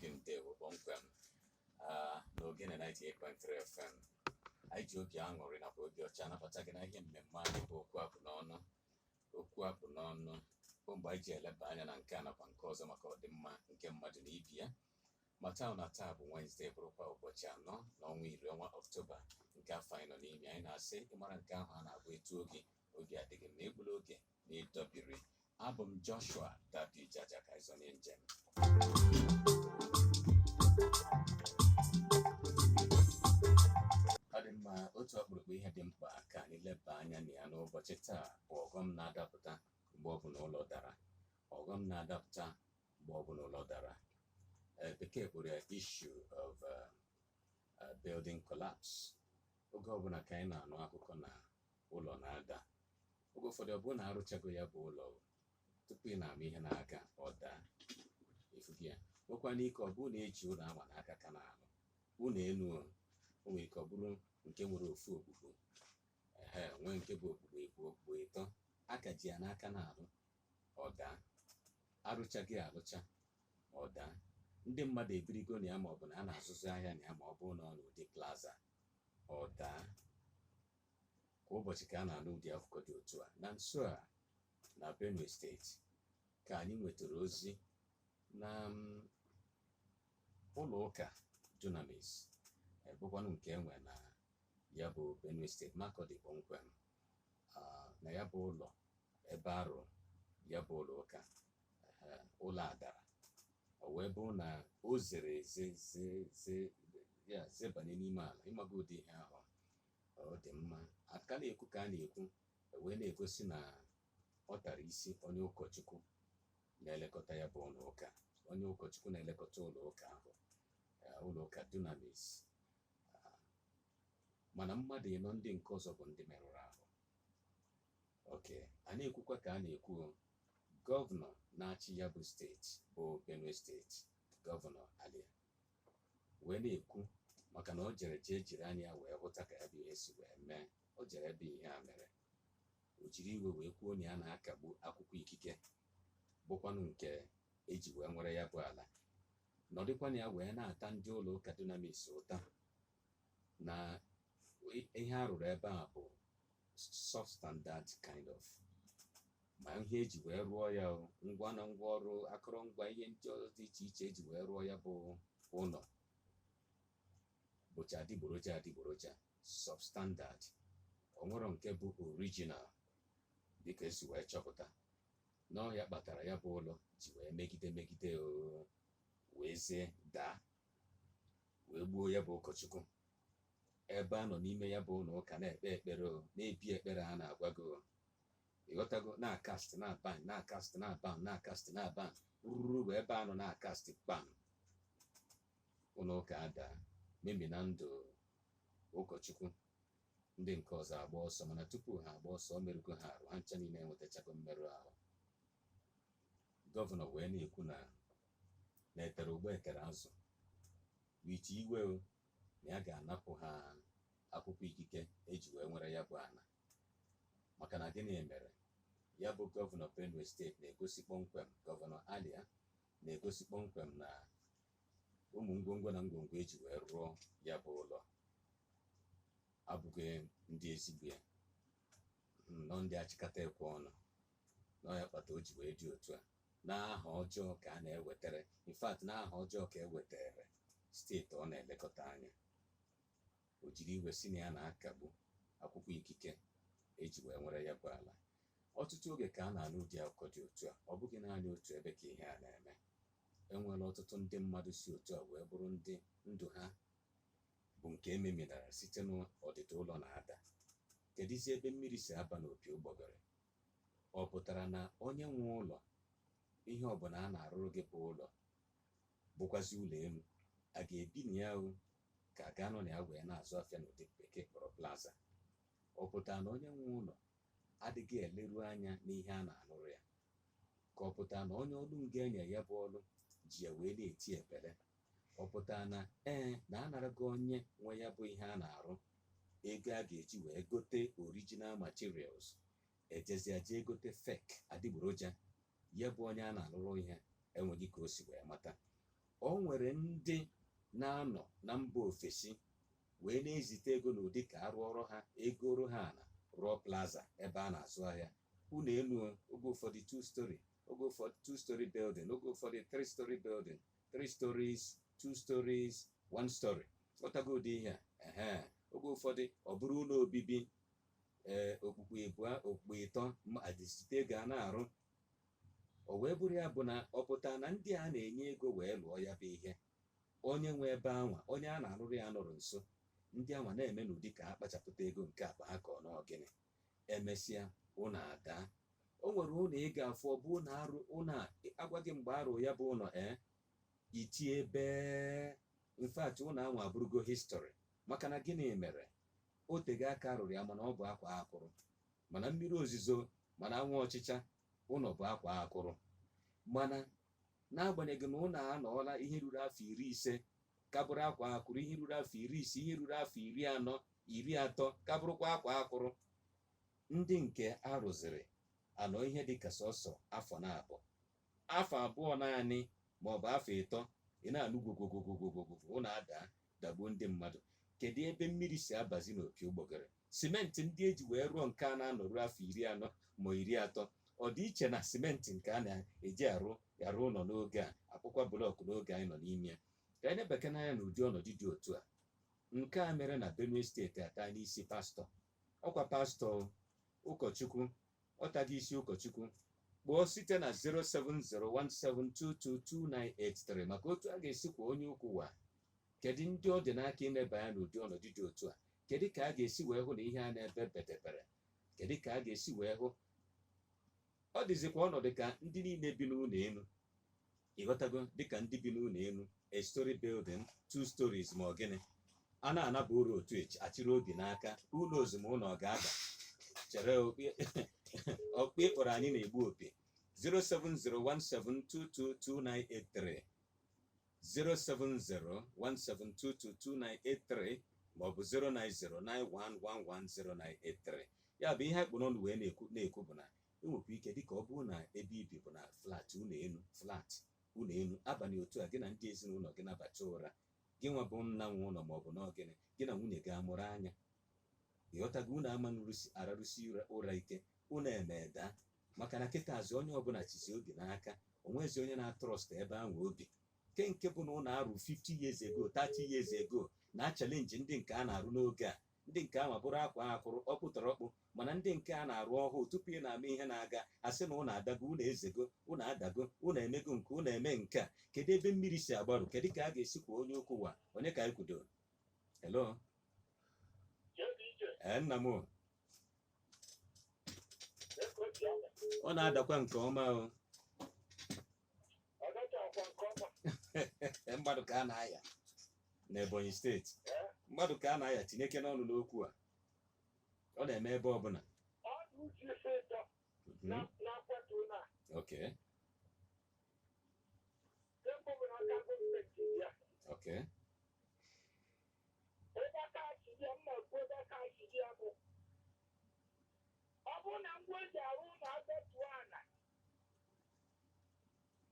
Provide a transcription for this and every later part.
gị ndewo kpọmkwem n'ogene 98.3 FM. Anyị ji obi aṅụrị nakwa obi ọcha anabata gị na ihe mmemme anyị bụ okwu apụ n'ọnụ bụ mgbe anyị ji eleba anya na nke a nakwa nke ọzọ maka ọdịmma nke mmadụ na ibi ya. Mata na taa bụ Wednesday, bụrụkwa ụbọchị 4 n'ọnwa 10 ọnwa Ọktoba nke afọ anyị nọ n'ime. Anyị na-asị ịmara nke ahụ a na-agba etu oge adịghị m na egbula oge na ịdọbiri. Abụ m Joshua Dabby Jaja ka anyị zonye njem. Ọ dị mma, otu ọkpụrụkpụ ihe dị mkpa ka anyị leba anya na ya n'ụbọchị taa bụ ọghọm na-adapụta mgbe ọbụla ụlọ dara. Ọghọm na-adapụta mgbe ọbụla ụlọ dara. Bekee kpọrọ ya issue of building collapse. Oge ọbụla ka anyị na-anụ akụkọ na ụlọ na-ada, oge ụfọdụ ọ bụrụ na arụchago ya bụ ụlọ tupu ị na-ama ihe na-aga ọ daa. Ifugi ya nwekwana ike ọ bụrụ na eji ụlọ ama n'aka ka na-alụ ụlọ elu, o nwere ike ọ bụrụ nke nwere ofu okpukpu, nwee nke bụ okpukpu ịtọ, aka ji ya n'aka na-alụ ọ daa. Arụchaghị alụcha ọ daa. Ndị mmadụ ebirigo na ya ma ọ bụ na a na-azụzụ ahịa na ya ma ọ bụrụ na ọ n'ụdị plaza ọ daa. Kwa ụbọchị ka a na-anụ ụdị akụkọ dị otu a. Na nso a na Benue steeti ka anyị nwetara ozi na ụlọ ụka Dunamis, bụkwanụ nke enwe na ya bụ Benue steeti Makọdị kpọmkwem, na ya bụ ụlọ ebe arụ ya bụ ụlọ ụka ụlọ adara. O wee bụrụ na o zere zebanye n'ime ala. Ịmaga ụdị ihe ahụ ọ dị mma. Aka na-ekwu ka a na-ekwu wee na-egosi na ọ tara isi onye ụkọchukwu na-elekọta ya bụ ụlọ ụka. Onye ụkọchukwu na-elekọta ụlọ ụka ahụ, ụlọ ụka Dunamis. Mana mmadụ ịnọ ndị nke ọzọ bụ ndị merụrụ ahụ. Oke, a na-ekwukwa ka a na-ekwu gọvanọ na-achị ya bụ steeti bụ Benue steeti, gọvanọ Alia, wee na-ekwu maka na o jere jiri anya ya wee hụta ka ya bụ ihe si wee mee. O jere ebe ihe a mere, o jiri iwe wee kwuo na ya na-akagbu akwụkwọ ikike bụkwanụ nke eji wee nwere ya bụ ala. Nọdịkwana ya wee na-ata ndị ụlọ ụka Dunamis ụta na ihe a rụrụ ebe a bụ substandard kind of, ma ihe eji wee rụọ ya, ngwa na ngwa ọrụ, akụrụngwa, ihe ndị ọzọ dị iche iche eji wee rụọ ya bụ ụlọ bụcha adịgboroja substandard. O nwere nke bụ original dịka esi wee chọpụta. N'ọhịa kpatara ya bụ ụlọ ji wee megide wee zie daa, wee gbuo ya bụ ụkọchukwu ebe a nọ n'ime ya bụ ụlọ ụka na-ekpe ekpere, na-ebi ekpere ha na-agwago, ịghọtago, na-akast na-aban ruru ebe a nọ na-akast kpam. Ụlọ ụka ada, memi na ndụ ụkọchukwu. Ndị nke ọzọ agba ọsọ, mana tupu ha agba ọsọ o merụgo ha arụ. Ha ncha niile enwetachago mmerụ ahụ. Gọvanọ wee na-ekwu na etere ụgbọ ekere azụ witi iwe na ya ga-anapụ ha akwụkwọ ikike eji wee nwere ya bụ ana. Maka na gịnị mere? Ya bụ gọvanọ Benue steeti na-egosi kpọmkwem, gọvanọ Alia na-egosi kpọmkwem na ụmụ ngwongwo na ngwongwo eji wee rụọ ya bụ ụlọ abụghị ndị ezigbo ya, nọ ndị achịkata ekwe ọnụ. Nọ ya kpata o ji wee dị otu a. N'aha ọjọọ ka a na-ewetere, in fact n'aha ọjọọ ka ewetere steeti ọ na-elekọta anya. O jiri iwe si na ya na-akagbu akwụkwọ ikike eji wee nwere ya bụ ala. Ọtụtụ oge ka a na-anụ ụdị akụkọ dị otu a. Ọ bụghị naanị otu ebe ka ihe a na-eme. Enwere ọtụtụ ndị mmadụ si otu a wee bụrụ ndị ndụ ha bụ nke ememinara site n'ọdịda ụlọ na-ada. Kedụzi ebe mmiri si aba n'opi ụgbọgọrị? Ọ pụtara na onye nwe ụlọ, ihe ọbụla a na-arụrụ gị bụ ụlọ, bụkwazi ụlọ elu, a ga-ebi na ya ka a ga-anọ na ya wee na-azụ afịa n'ụdị bekee kpọrọ plaza? Ọ pụtara na onye nwe ụlọ adịghị eleru anya n'ihe a na-arụrụ ya? Ka ọ pụtara na onye ọrụ nga enye ya bụ ọrụ ji ya wee na-eti ekpere? Ọ pụtara na na anarago onye nwe ya bụ ihe a na-arụ ego a ga-eji wee gote original materials, ejezie jee gote fake adịgboroja? Ya bụ onye a na-alụrụ ihe enweghị ka o si wee mata. o nwere ndị na-anọ na mba ofesi wee na-ezite ego n'ụdị ka arụ ọrụ ha egoro ha na rụọ plaza ebe a na-azụ ahịa ụlọ elu oge ụfọdụ 2 story oge ụfọdụ 2 story building oge ụfọdụ 3 story building 3 stories 2 stories 1 story ọtago ụdị ihe a oge ụfọdụ ọ bụrụ ụlọ obibi okpukpe ịbụa okpukpe ịtọ adịsite ego a na-arụ o wee bụrụ ya bụ na ọ pụta na ndị a na-enye ego wee lụọ ya bụ ihe onye nwe ebe anwa onye a na-arụrụ ya nọrọ nso ndị anwa na-eme n'ụdị ka ha kpachapụta ego nke akpa ha ka ọ n'ọgịnị emesịa ụlọ ada o nwere ụlọ ị ga-afụ ọ bụ ụlọ arụ ụlọ agwa gị mgbe arụ ya bụ ụlọ iti ebe infat ụlọ anwa abụrụgo history maka na gịnị mere o tego aka arụrụ ya mana ọ bụ akwa akụrụ mana mmiri ozizo mana anwụ ọchịcha ụlọ bụ akwa akụrụ mana n'agbanyeghị na ụlọ anọọla ihe ruru afọ 50 ka bụrụ akwa akụrụ ihe ruru afọ 50 ihe ruru afọ 40 30 ka bụrụkwa akwa akụrụ ndị nke arụziri anọ ihe dịka sọsọ afọ na-abụ afọ abụọ naanị maọbụ afọ 3 ị na-anụ gogogogogogogo ụlọ ada dagbuo ndị mmadụ kedu ebe mmiri si abazi n'opi ụgbọgịrị simenti ndị eji wee rụọ nke a na-anọrụ afọ 40 ma 30 ọ dị iche na simenti nke a na-eji arụ ụlọ n'oge a akpụkwa blọkụ n'oge anyị nọ n'ime ya ka anyị na-ebeke n'anya n'ụdị ọnọdụ dị otu a nke a mere na Benue steeti ata n'isi pastọ ọkwa pastọ ụkọchukwu ọtaghị isi ụkọchukwu kpọọ site na 07017222983 maka otu a ga-esi kwa onye ukwu wa kedu ndị ọ dị n'aka imeba ya n'ụdị ọnọdụ dị otu a kedu ka a ga-esi wee hụ na ihe a na-ebe bedebere kedu ka a ga-esi wee hụ ọ dịzikwa ọnọdụ ka ndị niile bi n'ụlọ elu ịghọtago dịka ndị bi n'ụlọ elu a story building 2 stories ma ọ gịnị a na-anaba ụrụ otu achịrị obi n'aka ụlọ ozumụlọ ọ ga-ada chere ọkpụ ịkpọrọ anyị na-egbu opi 07017222983 07017222983 maọbụ 09091110983 ya bụ ihe akpụrụ ọnụ wee na-ekwu bụ na enwekwa ike dịka ọ bụrụ na ebe ibi bụ na flat ụlọ elu abalị otu a gị na ndị ezinụlọ gị nabacha ụra gị nwa bụ nna nwe ụlọ maọbụ n'ọgịnị gị na nwunye gị amụrụ anya ịghọtago unu ama ararụsi ụra ike unu emeda maka na kịta azụ onye ọbụla chizi obi n'aka onwezi onye na-atrọst ebe ahụ obi nke bụ na ụlọ arụ 50 years ago 30 years ago na-achalenji ndị nke a na-arụ n'oge a ndị nke ahụ bụrụ akwa akụrụ ọkpụtara ọkpụ mana ndị nke a na-arụ ọhụụ tupu ị na-ama ihe na-aga asị na ụlọ adago ụlọ ezego ụlọ adago ụlọ emego nke ụlọ eme nke a kedu ebe mmiri si agbarụ kedu ka a ga-esi kwa onye ukwu wa onye ka anyị kwudoro hello nna m ọ na-adakwa nke ọma o mmadụ ka a na-aya n'Ebonyi steeti mmadụ ka a na-aya tinyeke n'ọnụ n'okwu a ọ na-eme ebe ọbụla okay okay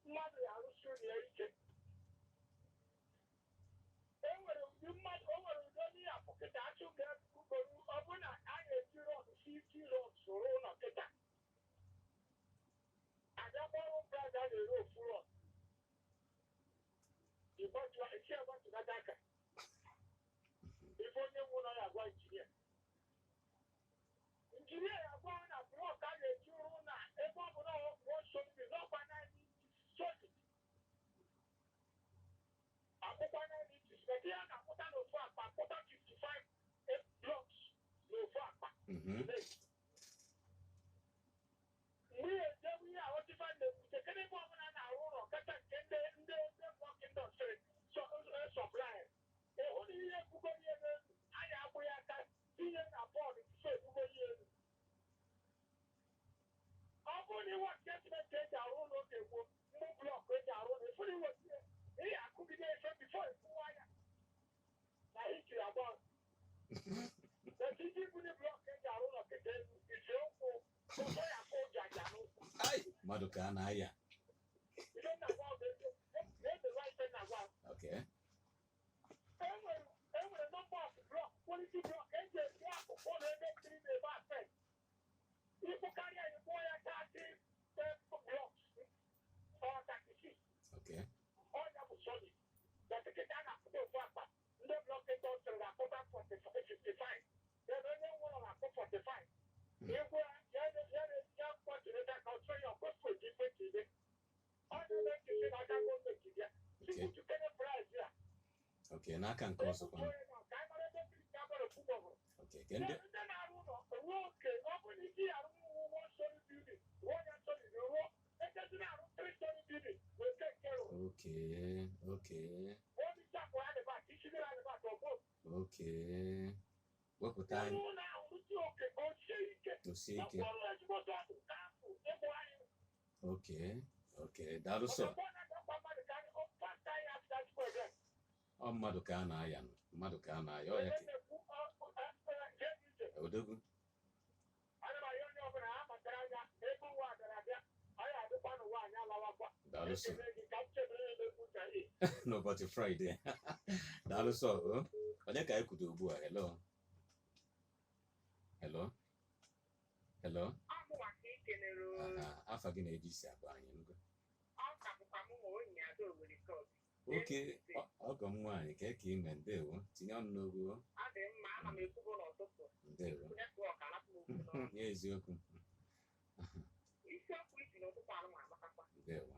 mmadụ arụsi ụlọ ike enwere ụdị mmadụ o nwere ụdị onye ya bụ kịta achụ ga-ekwugoro ọ bụ na a ga-eji rọd 50 rọd soro ụlọ kịta agabọrụ praịd a na-ere ofu rọd esi agbatụnata aka ife onye nwe ụlọ ya agwa injinia ya agwa na blọk a ga-eji ụrụ na ebe ọ bụla ọsọmpi n'ọkwa naanị soji akwụkwọ naanị iji ya na-akpụta n'ofu akpa akpụta 55 blọks n'ofu akpa mgbe ihe ejewe ihe ahụtifa na-ebute kedụ ebe ọbụla na-arụ ụlọ kacha nke ndị blọk indọstrị sọplai ịhụ na ihe ebugo ihe n'elu anyị agbụ ya aka tinye na bọọdụ tupu ebugo ihe elu ọ bụrụ na iwe statement eji arụ ụlọ oge gboo mgbe blọk eji arụ ụlọ ifuru iwetie ihe akụgide efe bifo ekwuwa ya na hikiri agba iji bụrụ blọk eji arụ ụlọ kịta elu isi ụkwụ ọzọ ya kụ jaja n'ụkwụ mmadụ ka a na-aya ihe na-agwa ọzọ eze na-agwa Okay. Enwere number of block, quality block, eji esi akụkụ na ebe mmiri na-ebe affect. Ibu karịa ibu ya 30 blocks or 36. Okay. All that was solid. But the kid na-akụta ofu akpa, ndị block industry na-akụta 55. Then onye nwụrụ na-akụ 45. Igwe ya kpọchirịta ka ọ chọọ ya ọkụkụ eji mechide. Ọ na-emechi si n'aka gọọmenti bịa. Tupu price ya. Okay, n'aka nke ọzọkwa. Okay, kende. Okay. Wepụta anyị. Osie ike. Okay, daalụ sọ. Ọ mmadụ ka a na-aya ọ ya ka odogwu. Daalụ sọ. N'ụbọchị Fraịde. Daalụ sọ. Onye ka anyị kwudo ugbu a? Hello. Afa gị na-eji isi akpa anyị ngo. Oke, ọgọ m nwaanyị ka ime ndewo. Tinye ọnụ n'ogwu. Ndewo. Ya eziokwu. Ndewo.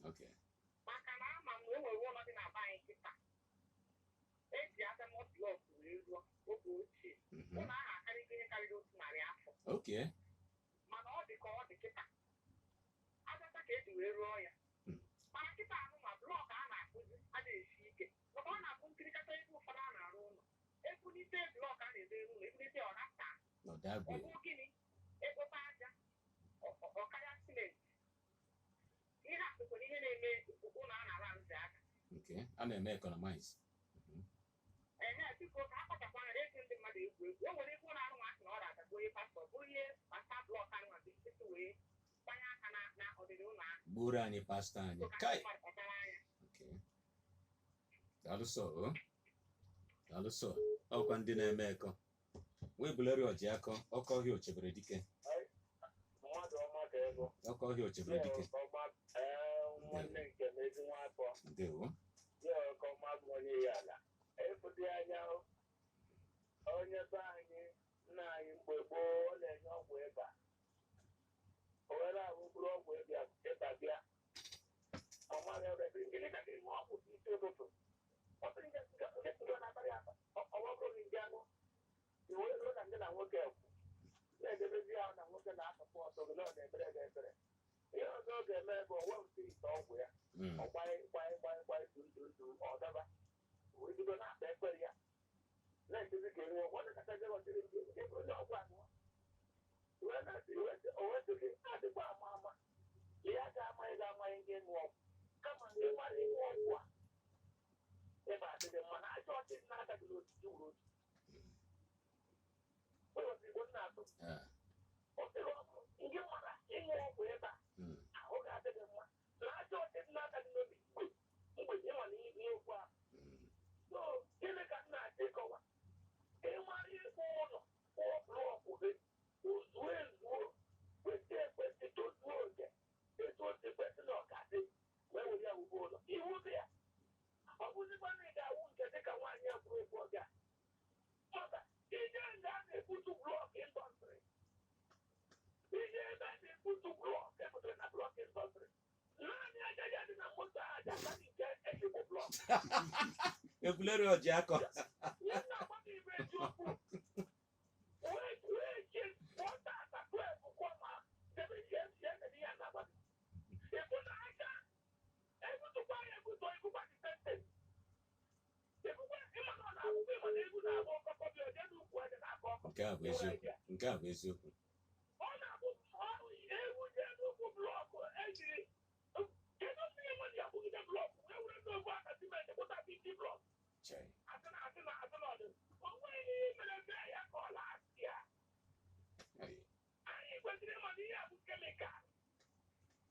Okay. Maka na ama m na enwere ụlọ dị na be anyị kịta eji adamọt blọk wee rụọ oge ochie ụlọ ahụ akarịgo ihe karịrị 100 afọ. Okay. Mana ọ dị ka ọ dị kịta adata ka eji wee rụọ ya mana kịta anụ ma blọk a na-akụzi a na-esi ike maka ọ na-abụ nkirikata ebe ụfọdụ a na-arụ ụlọ ebunite blọk a na-ede ụlọ ebunite ọrata ọ bụ gịnị ekpote aja ọkarịa simenti ihe a bụkwara ihe na-eme ụlọ a na-ara nzi aka. Okay, a na-eme economize. Biko ka akpachapụ anya ego ndị mmadụ egwu o nwere ebe ụlọ arụ asị na ọ ga-adagbu onye pastọ bụrụ ihe pasta blọk anụ ma isi wee gbanye aka na ọdịdị ụlọ ahụ gburu anyị pastọ anyị kai. Okay. Daalụ sọ. Ọkwa ndị na-eme eko wee buleri ọjị akọ ọkọ ọhịa ochebere dike. Ọkọ ọhịa ochebere dike. Ndewo. Onye be anyị nna anyị mgbe gboo na-enye ọgwụ ịba o were ahụ bụrụ ọgwụ ịba bịa ọmara ebe gịnị ka ga-eme ọgwụ isi ụtụtụ na-abalị aba ọwọbụrụ ndị anụ iwe ruo na ndị na nwoke ekwu na-edebezi ahụ na nwoke na-asọpụ ọtọ gị na ọ na-ebere gị ebere ihe ọzọ ọ ga-eme ebe ọwa mfe ite ọgwụ ya ọgbanye du ọdaba wee bido na-akpa ekpere ya na-echezi ka enwe ọgwụ na-akatazi ọchịrị ndị ebe onye ọgwụ anụ owetụghị adịkwa ama ihe a ga-amaghị ndị ṅụọ ọgwụ kama ndị mmadụ ịṅụ ọgwụ a ebe adịghị mma na aja ọchị na-agaghị n'otiti wuru otu igbo na-atụ ndị mara ịṅụ ọgwụ ebe a ahụ ga-adịghị mma na aja ọchị na-agaghị n'obi mgbe ịma na ihe okwu a gịnị ka m na-achọ ịkọwa ịmara ịkpụ ụlọ blọkụ gị zuo ezuo kwesị ekwesị tozuo oke etu osi kwesị na ọkadị wee were ya wube ụlọ iwu dị ya ọ bụzikwa na ị ga-awụ nke dịka nwaanyị a kwuru okwu oge a maka ihe ndị a na-ebutu blọk indọstrị ihe ebe a na-ebutu blọk ebutere na blọk indọstrị naanị aja ya dị na moto aja karị nke ezigbo blọk ebuleri ọjị akọ nke a bụ eziokwu.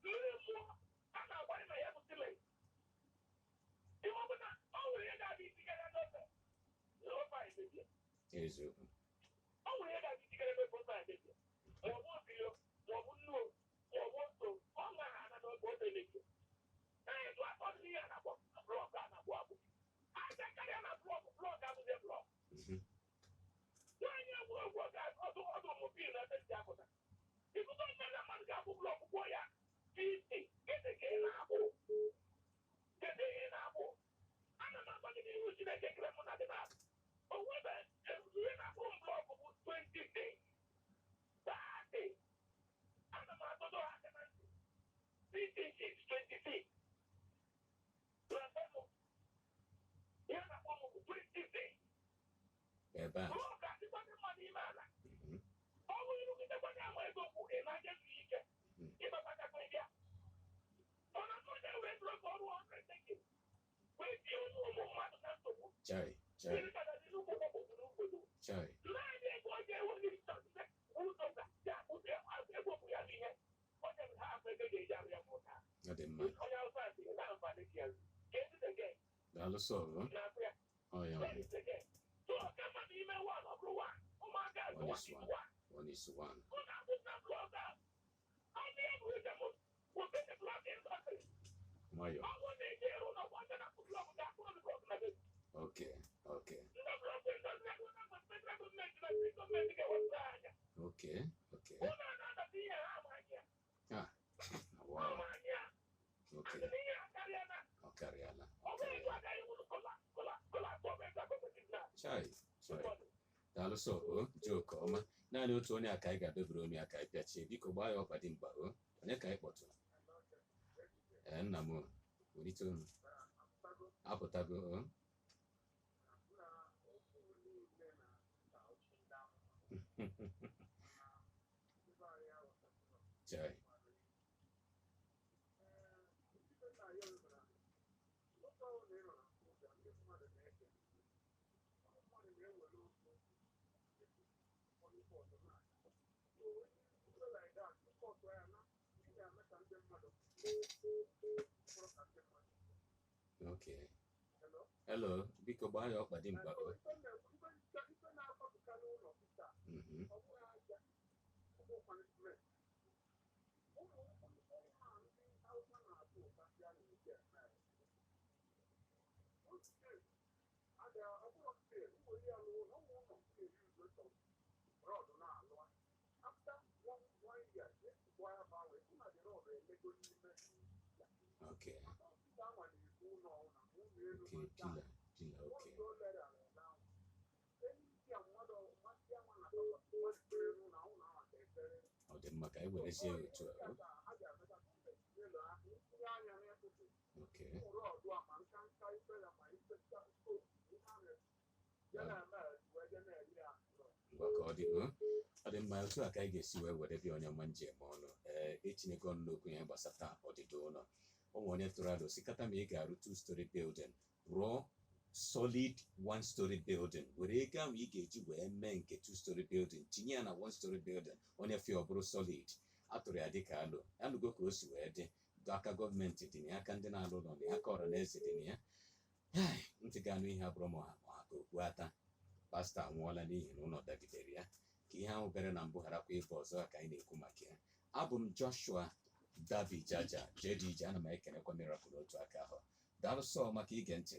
mmiri mmụọ a na-agbanye na ya bụ silen ihe ọbụla ọ nwere ihe ga-adị itigara n'ofe n'ofe anyị mebie eziokwu ọ nwere ihe ga-adị itigara n'ofe ofe anyị mebie maọbụ obiro maọbụ nnuo maọbụ oso ọ ṅara ana n'oge ofe mebie na-ezu atọ ndị ihe na-akpọ blọk a na-akpọ abụ aja karịa na blọk abụzie blọk nwaanyị egwu egwu ọdụ mobili na ebe ndị apụta ikuku mmiri na mmadụ ga-abụ blọk gwụọ ya 50 gede ka ị na-abụ gede ị na-abụ ana m agba gị n'ihu Chineke kere mụ na dị na onwebe ihe na-abụ blọk bụ 20 days 30 ana m atụdo aka na ntị 26 26 ihe na-akpọ m bụ 20 days ebe a blọk adịkwana mma n'ime ala ọ bụrụ irugidekwana ama ego bụ emergency ike ịbabatakwa ya ọ na-atụ onye wee blọk ọrụ ọrụ eteki wee tie onye ụmụ mmadụ na nsogbu chai chai naanị ego ọ ga-enweghị nsọtụte ụzọga ya ụzọ ego bụ ya n'ihe onye ha afọ ego ga-eji arụ ya mụta ọ dị mma onye awụsa asị na mbalị ya ga-ezidege daalụ sọrọ na-akụ ya ọ ya ga-ezidege so ọ ka mma n'ime wan ọ bụrụ wan ụmụaka azụ wan is wan 1:1 ọ na-abụ na blọk a ọ dị ya bụ ejem nwoke dị blọk ịndọstrị nwayọ ọ bụ na-eji eru na ọgba na blọk ga-akpụrụ blọk na be okay ndị blọk ịndọstrị bụ na federal gọọmenti na steeti gọọmenti ga-ewepụta anya okay ụlọ na-adọta ihe ha amaghị ya ah wow amaghị ya okay adị n'ihe akarịala ọ karịala ọ bụrụ ịgụ agaghị wụrụ kola gọọmenti agọmenti na chai daalụ sọrọ joke ọma naanị otu onye aka anyị ga-adọbere onye aka anyị pịachie biko gbaa ya ọkpa dị mkpa onye ka anyị kpọtụrụ nna m welite unu apụtago chai okay hello biko gbaa ya ọkpa dị mkpa okay pila okay ọ dị mma ka anyị werezie otu a okay ngwa ka ọ dị mma otu a ka anyị ga-esi wee were bịa onye ọma njem ọnụ etinyego ọnụ n'okwu ya gbasata ọdịda ụlọ ụmụ onye tụrụ alụ sikata ma ị ga-arụ 2-story building rụọ solid 1-story building were ego ahụ ị ga-eji wee mee nke 2-story building tinye ya na 1-story building onye fee ọ bụrụ solid atụrụ ya dịka alụgo ka o si wee dị aka gọọmenti dị na aka ndị na-alụ ụlọ na aka ọra na eze dị na ya ntị ga-anụ ihe abụrụ ma ka okwu ata pastọ anwụọla n'ihi na ụlọ dagidere ya ka ihe ahụ bere na mbụ gharakwa ịbụ ọzọ ka anyị na-ekwu maka ya abụ m Joshua Dabby Jaja JDJ ana m ekenekwa Miracle otu aka ahụ daalụ sọ maka ige ntị